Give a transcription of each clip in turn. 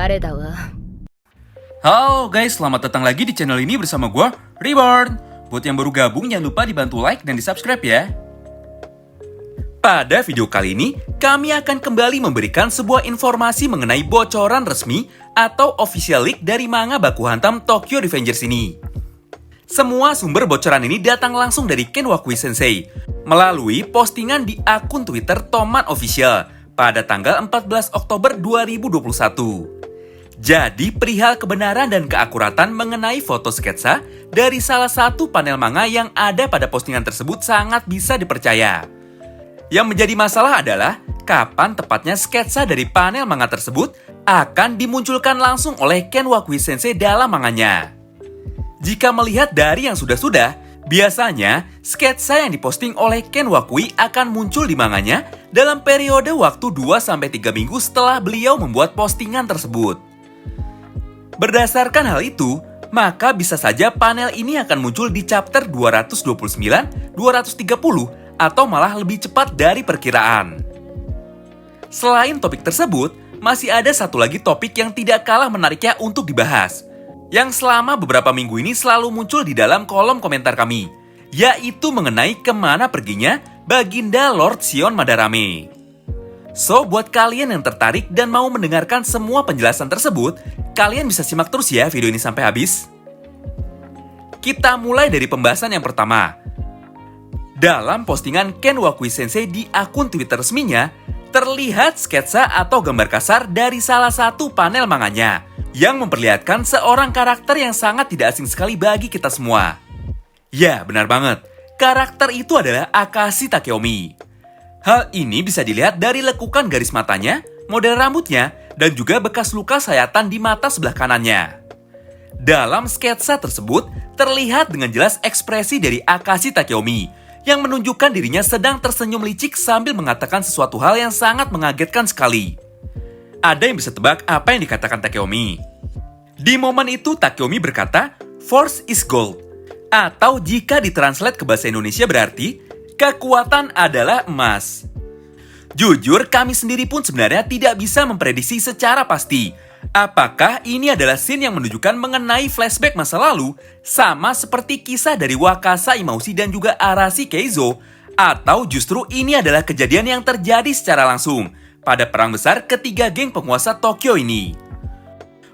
れだわ。 Halo guys, selamat datang lagi di channel ini bersama gue, Reborn. Buat yang baru gabung, jangan lupa dibantu like dan di-subscribe ya. Pada video kali ini, kami akan kembali memberikan sebuah informasi mengenai bocoran resmi atau official leak dari manga baku hantam Tokyo Revengers ini. Semua sumber bocoran ini datang langsung dari Ken Wakui Sensei melalui postingan di akun Twitter Toman Official pada tanggal 14 Oktober 2021. Jadi, perihal kebenaran dan keakuratan mengenai foto sketsa dari salah satu panel manga yang ada pada postingan tersebut sangat bisa dipercaya. Yang menjadi masalah adalah kapan tepatnya sketsa dari panel manga tersebut akan dimunculkan langsung oleh Ken Wakui Sensei dalam manganya. Jika melihat dari yang sudah-sudah, biasanya sketsa yang diposting oleh Ken Wakui akan muncul di manganya dalam periode waktu 2-3 minggu setelah beliau membuat postingan tersebut. Berdasarkan hal itu, maka bisa saja panel ini akan muncul di chapter 229, 230, atau malah lebih cepat dari perkiraan. Selain topik tersebut, masih ada satu lagi topik yang tidak kalah menariknya untuk dibahas, yang selama beberapa minggu ini selalu muncul di dalam kolom komentar kami, yaitu mengenai kemana perginya Baginda Lord Sion Madarame. So, buat kalian yang tertarik dan mau mendengarkan semua penjelasan tersebut, kalian bisa simak terus ya video ini sampai habis. Kita mulai dari pembahasan yang pertama. Dalam postingan Ken Wakui Sensei di akun Twitter resminya, terlihat sketsa atau gambar kasar dari salah satu panel manganya, yang memperlihatkan seorang karakter yang sangat tidak asing sekali bagi kita semua. Ya, benar banget. Karakter itu adalah Akashi Takeomi. Hal ini bisa dilihat dari lekukan garis matanya, model rambutnya, dan juga bekas luka sayatan di mata sebelah kanannya. Dalam sketsa tersebut, terlihat dengan jelas ekspresi dari Akashi Takeomi yang menunjukkan dirinya sedang tersenyum licik sambil mengatakan sesuatu hal yang sangat mengagetkan sekali. Ada yang bisa tebak apa yang dikatakan Takeomi? Di momen itu, Takeomi berkata, "Force is gold." Atau jika ditranslate ke bahasa Indonesia berarti, kekuatan adalah emas. Jujur, kami sendiri pun sebenarnya tidak bisa memprediksi secara pasti apakah ini adalah scene yang menunjukkan mengenai flashback masa lalu, sama seperti kisah dari Wakasa Imaushi dan juga Arashi Keizo, atau justru ini adalah kejadian yang terjadi secara langsung pada perang besar ketiga geng penguasa Tokyo ini.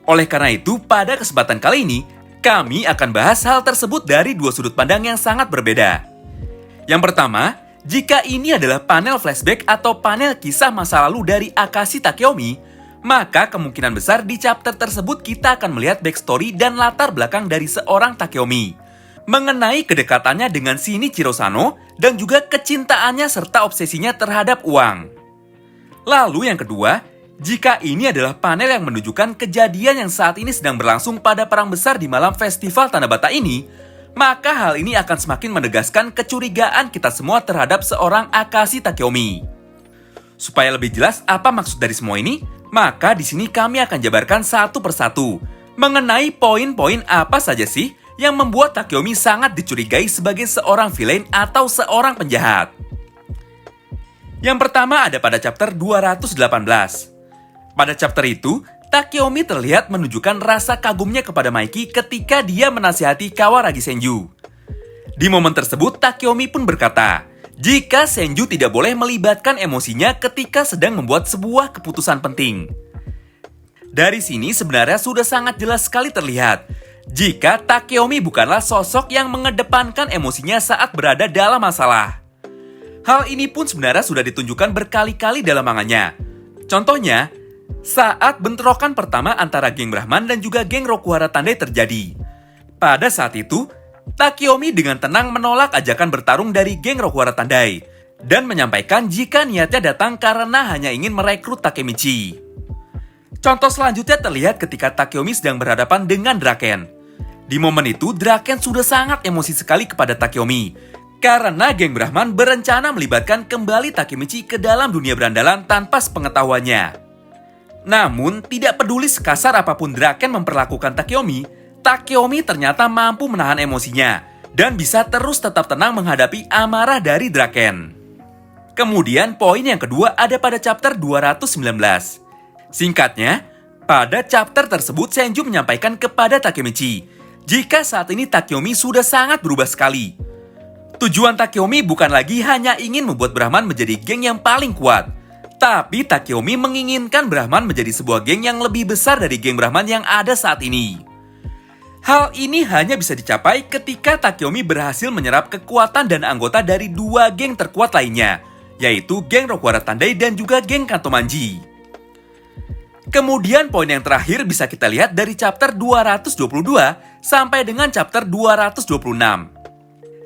Oleh karena itu, pada kesempatan kali ini, kami akan bahas hal tersebut dari dua sudut pandang yang sangat berbeda. Yang pertama, jika ini adalah panel flashback atau panel kisah masa lalu dari Akashi Takeomi, maka kemungkinan besar di chapter tersebut kita akan melihat backstory dan latar belakang dari seorang Takeomi mengenai kedekatannya dengan Shinichiro Sano dan juga kecintaannya serta obsesinya terhadap uang. Lalu yang kedua, jika ini adalah panel yang menunjukkan kejadian yang saat ini sedang berlangsung pada perang besar di malam festival Tanabata ini, maka hal ini akan semakin menegaskan kecurigaan kita semua terhadap seorang Akashi Takeomi. Supaya lebih jelas apa maksud dari semua ini, maka di sini kami akan jabarkan satu persatu mengenai poin-poin apa saja sih yang membuat Takeomi sangat dicurigai sebagai seorang villain atau seorang penjahat. Yang pertama ada pada chapter 218. Pada chapter itu, Takeomi terlihat menunjukkan rasa kagumnya kepada Maiki ketika dia menasihati Kawaragi Senju. Di momen tersebut, Takeomi pun berkata, jika Senju tidak boleh melibatkan emosinya ketika sedang membuat sebuah keputusan penting. Dari sini sebenarnya sudah sangat jelas sekali terlihat, jika Takeomi bukanlah sosok yang mengedepankan emosinya saat berada dalam masalah. Hal ini pun sebenarnya sudah ditunjukkan berkali-kali dalam manganya. Contohnya, saat bentrokan pertama antara geng Brahman dan juga geng Rokuhara Tandai terjadi. Pada saat itu, Takeomi dengan tenang menolak ajakan bertarung dari geng Rokuhara Tandai dan menyampaikan jika niatnya datang karena hanya ingin merekrut Takemichi. Contoh selanjutnya terlihat ketika Takeomi sedang berhadapan dengan Draken. Di momen itu, Draken sudah sangat emosi sekali kepada Takeomi karena geng Brahman berencana melibatkan kembali Takemichi ke dalam dunia berandalan tanpa sepengetahuannya. Namun, tidak peduli sekasar apapun Draken memperlakukan Takeomi, Takeomi ternyata mampu menahan emosinya dan bisa terus tetap tenang menghadapi amarah dari Draken. Kemudian, poin yang kedua ada pada chapter 219. Singkatnya, Pada chapter tersebut, Senju menyampaikan kepada Takemichi, jika saat ini Takeomi sudah sangat berubah sekali. Tujuan Takeomi bukan lagi hanya ingin membuat Brahman menjadi geng yang paling kuat, tapi Takeomi menginginkan Brahman menjadi sebuah geng yang lebih besar dari geng Brahman yang ada saat ini. Hal ini hanya bisa dicapai ketika Takeomi berhasil menyerap kekuatan dan anggota dari dua geng terkuat lainnya, yaitu geng Rokuara Tandai dan juga geng Kantomanji. Kemudian poin yang terakhir bisa kita lihat dari chapter 222 sampai dengan chapter 226.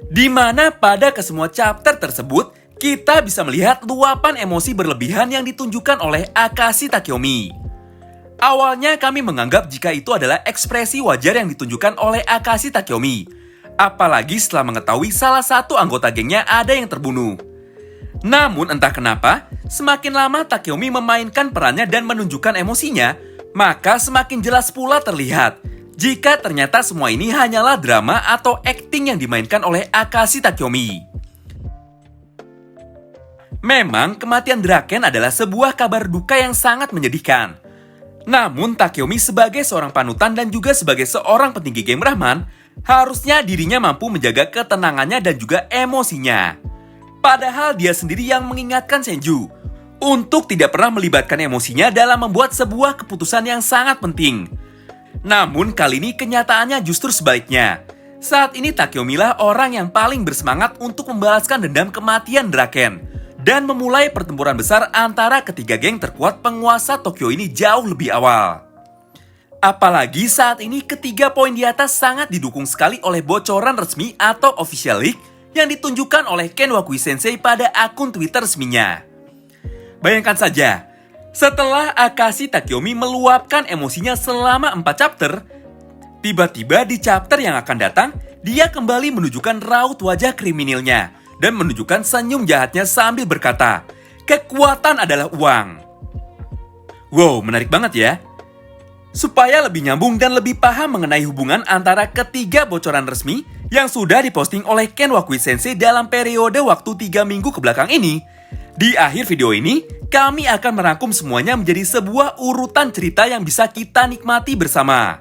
Di mana pada kesemua chapter tersebut, kita bisa melihat luapan emosi berlebihan yang ditunjukkan oleh Akashi Takeomi. Awalnya kami menganggap jika itu adalah ekspresi wajar yang ditunjukkan oleh Akashi Takeomi. Apalagi setelah mengetahui salah satu anggota gengnya ada yang terbunuh. Namun entah kenapa, semakin lama Takeomi memainkan perannya dan menunjukkan emosinya, maka semakin jelas pula terlihat jika ternyata semua ini hanyalah drama atau akting yang dimainkan oleh Akashi Takeomi. Memang kematian Draken adalah sebuah kabar duka yang sangat menyedihkan. Namun Takeomi sebagai seorang panutan dan juga sebagai seorang petinggi geng Brahman, harusnya dirinya mampu menjaga ketenangannya dan juga emosinya. Padahal dia sendiri yang mengingatkan Senju untuk tidak pernah melibatkan emosinya dalam membuat sebuah keputusan yang sangat penting. Namun kali ini kenyataannya justru sebaliknya. Saat ini Takeomi lah orang yang paling bersemangat untuk membalaskan dendam kematian Draken dan memulai pertempuran besar antara ketiga geng terkuat penguasa Tokyo ini jauh lebih awal. Apalagi saat ini ketiga poin di atas sangat didukung sekali oleh bocoran resmi atau official leak yang ditunjukkan oleh Ken Wakui Sensei pada akun Twitter resminya. Bayangkan saja, setelah Akashi Takeomi meluapkan emosinya selama 4 chapter, tiba-tiba di chapter yang akan datang, dia kembali menunjukkan raut wajah kriminalnya dan menunjukkan senyum jahatnya sambil berkata, "Kekuatan adalah uang." Wow, menarik banget ya. Supaya lebih nyambung dan lebih paham mengenai hubungan antara ketiga bocoran resmi yang sudah diposting oleh Ken Wakui Sensei dalam periode waktu 3 minggu kebelakang ini, di akhir video ini, kami akan merangkum semuanya menjadi sebuah urutan cerita yang bisa kita nikmati bersama.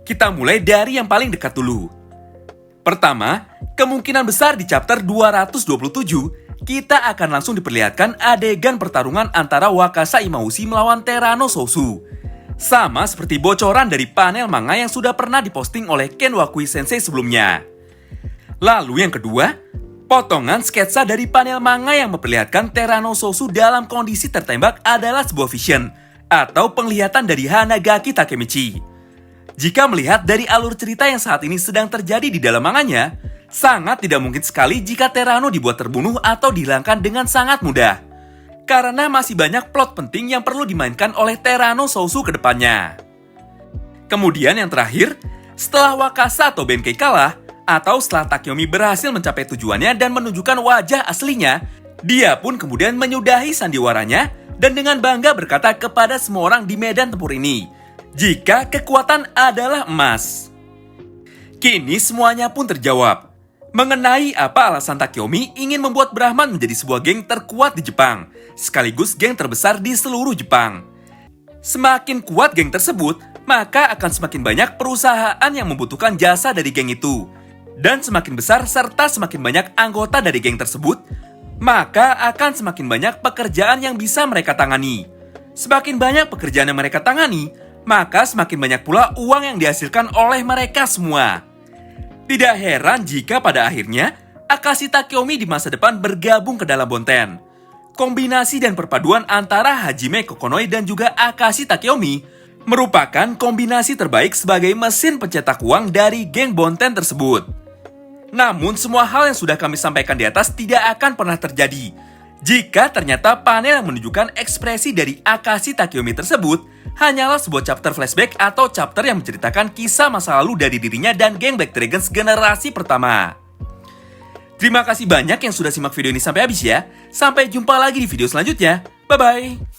Kita mulai dari yang paling dekat dulu. Pertama, kemungkinan besar di chapter 227, kita akan langsung diperlihatkan adegan pertarungan antara Wakasa Imaushi melawan Terano Sousu. Sama seperti bocoran dari panel manga yang sudah pernah diposting oleh Ken Wakui Sensei sebelumnya. Lalu yang kedua, potongan sketsa dari panel manga yang memperlihatkan Terano Sousu dalam kondisi tertembak adalah sebuah vision atau penglihatan dari Hanagaki Takemichi. Jika melihat dari alur cerita yang saat ini sedang terjadi di dalam manganya, sangat tidak mungkin sekali jika Terano dibuat terbunuh atau dihilangkan dengan sangat mudah. Karena masih banyak plot penting yang perlu dimainkan oleh Terano Sousu ke depannya. Kemudian yang terakhir, setelah Wakasa atau Benkei kalah, atau setelah Takeomi berhasil mencapai tujuannya dan menunjukkan wajah aslinya, dia pun kemudian menyudahi sandiwaranya dan dengan bangga berkata kepada semua orang di medan tempur ini, jika kekuatan adalah emas. Kini semuanya pun terjawab. Mengenai apa alasan Takeomi ingin membuat Brahman menjadi sebuah geng terkuat di Jepang, sekaligus geng terbesar di seluruh Jepang. Semakin kuat geng tersebut, maka akan semakin banyak perusahaan yang membutuhkan jasa dari geng itu. Dan semakin besar serta semakin banyak anggota dari geng tersebut, maka akan semakin banyak pekerjaan yang bisa mereka tangani. Semakin banyak pekerjaan yang mereka tangani, maka semakin banyak pula uang yang dihasilkan oleh mereka semua. Tidak heran jika pada akhirnya Akashi Takeomi di masa depan bergabung ke dalam Bonten. Kombinasi dan perpaduan antara Hajime Kokonoi dan juga Akashi Takeomi merupakan kombinasi terbaik sebagai mesin pencetak uang dari geng Bonten tersebut. Namun semua hal yang sudah kami sampaikan di atas tidak akan pernah terjadi jika ternyata panel yang menunjukkan ekspresi dari Akashi Takeomi tersebut hanyalah sebuah chapter flashback atau chapter yang menceritakan kisah masa lalu dari dirinya dan geng Black Dragons generasi pertama. Terima kasih banyak yang sudah simak video ini sampai habis ya. Sampai jumpa lagi di video selanjutnya. Bye-bye.